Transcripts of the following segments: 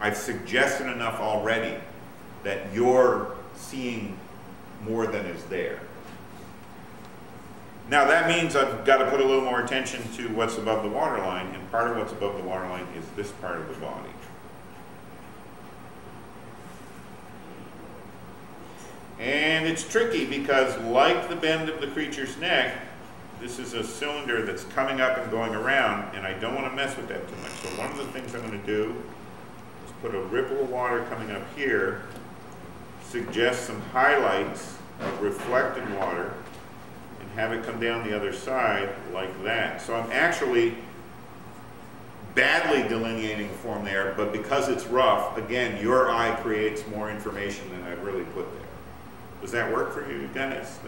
I've suggested enough already that you're seeing more than is there. Now that means I've got to put a little more attention to what's above the waterline, and part of what's above the waterline is this part of the body. And it's tricky because, like the bend of the creature's neck, this is a cylinder that's coming up and going around, and I don't want to mess with that too much. So one of the things I'm going to do is put a ripple of water coming up here, suggest some highlights of reflected water, and have it come down the other side like that. So I'm actually badly delineating a form there, but because it's rough, again, your eye creates more information than I've really put there. Does that work for you guys?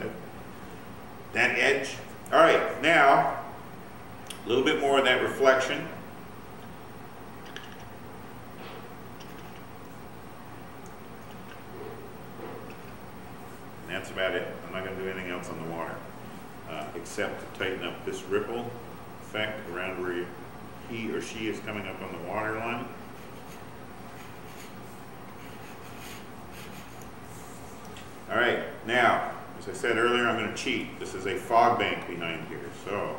That edge? All right, now, a little bit more of that reflection. And that's about it. I'm not going to do anything else on the water, except to tighten up this ripple effect around where he or she is coming up on the water line. All right, now, as I said earlier, I'm going to cheat. This is a fog bank behind here, so.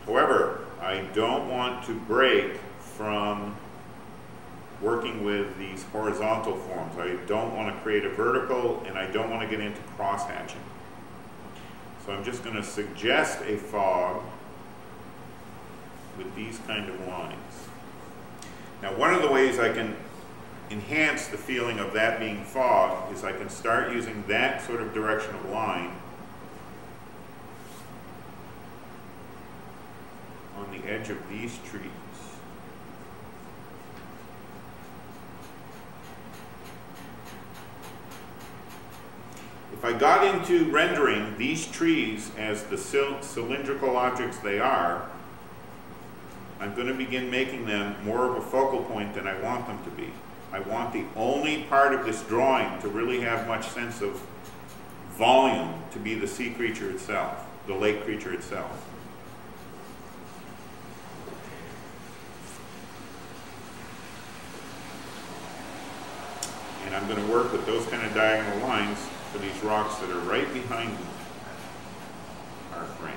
However, I don't want to break from working with these horizontal forms. I don't want to create a vertical, and I don't want to get into cross-hatching. So I'm just going to suggest a fog with these kind of lines. Now, one of the ways I can enhance the feeling of that being fog is I can start using that sort of direction of line on the edge of these trees. If I got into rendering these trees as the cylindrical objects they are, I'm going to begin making them more of a focal point than I want them to be. I want the only part of this drawing to really have much sense of volume to be the sea creature itself, the lake creature itself. And I'm going to work with those kind of diagonal lines for these rocks that are right behind our frame.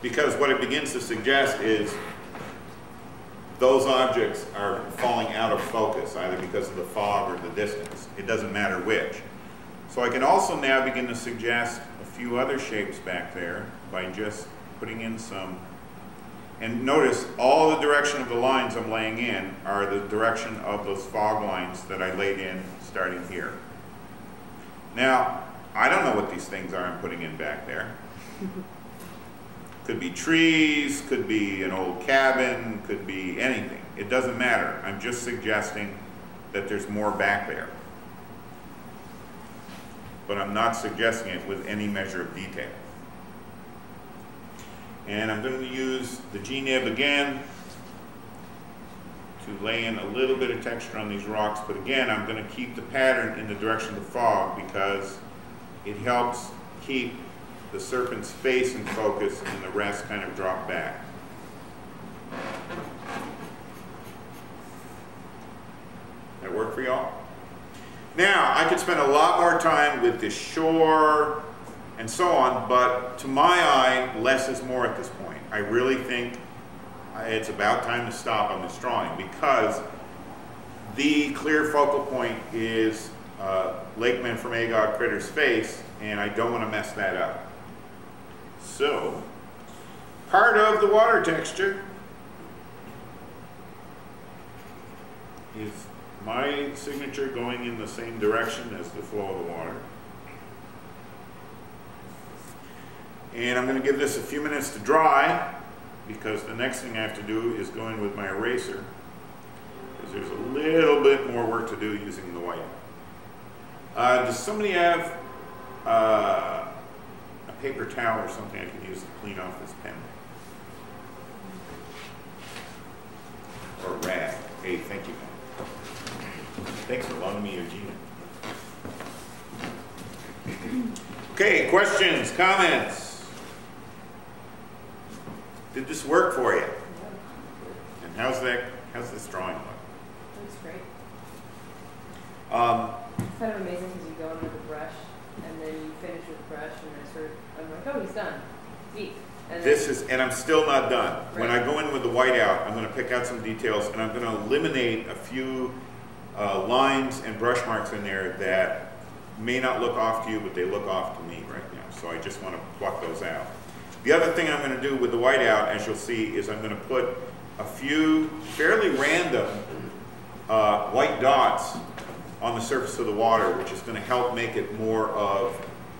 Because what it begins to suggest is those objects are falling out of focus, either because of the fog or the distance. It doesn't matter which. So I can also now begin to suggest a few other shapes back there by just putting in some, and notice all the direction of the lines I'm laying in are the direction of those fog lines that I laid in starting here. Now, I don't know what these things are I'm putting in back there. Could be trees, could be an old cabin, could be anything. It doesn't matter. I'm just suggesting that there's more back there. But I'm not suggesting it with any measure of detail. And I'm going to use the G-nib again to lay in a little bit of texture on these rocks. But again, I'm going to keep the pattern in the direction of the fog because it helps keep the serpent's face in focus and the rest kind of drop back. That work for y'all? Now, I could spend a lot more time with the shore and so on, but to my eye, less is more at this point. I really think it's about time to stop on this drawing because the clear focal point is Lake Memphremagog critter's face, and I don't want to mess that up. So, part of the water texture is my signature going in the same direction as the flow of the water. And I'm going to give this a few minutes to dry because the next thing I have to do is go in with my eraser because there's a little bit more work to do using the white. Does somebody have a paper towel or something I can use to clean off this pen? Or a rag. Hey, thank you. Thanks for loaning me your Gmail. Okay, questions, comments? Did this work for you? Yeah. And how's this drawing look? Looks great. Um, It's kind of amazing because you go in with a brush and then you finish with the brush and I'm like, oh, he's done. Neat. And I'm still not done. Right. When I go in with the whiteout, I'm going to pick out some details and I'm going to eliminate a few lines and brush marks in there that may not look off to you, but they look off to me right now. So I just want to pluck those out. The other thing I'm going to do with the whiteout, as you'll see, is I'm going to put a few fairly random white dots on the surface of the water, which is going to help make it more of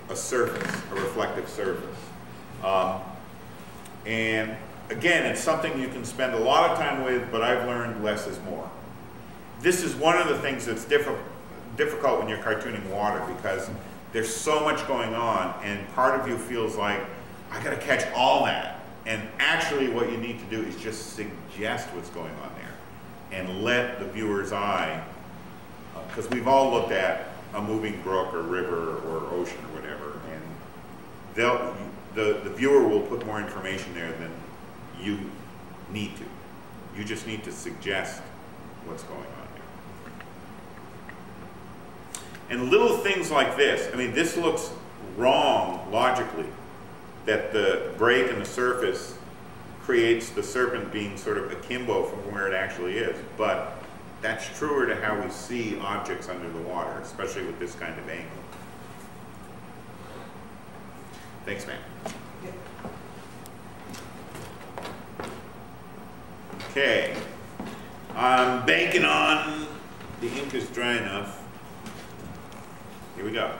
a surface, a reflective surface. And again, it's something you can spend a lot of time with, but I've learned less is more. This is one of the things that's difficult when you're cartooning water, because there's so much going on and part of you feels like, I gotta catch all that. And actually what you need to do is just suggest what's going on there and let the viewer's eye, because we've all looked at a moving brook or river or ocean or whatever, and the viewer will put more information there than you need to. You just need to suggest what's going on there. And little things like this, I mean, this looks wrong logically, that the break in the surface creates the serpent being sort of akimbo from where it actually is. But that's truer to how we see objects under the water, especially with this kind of angle. Thanks, man. Okay, I'm banking on the ink is dry enough. Here we go.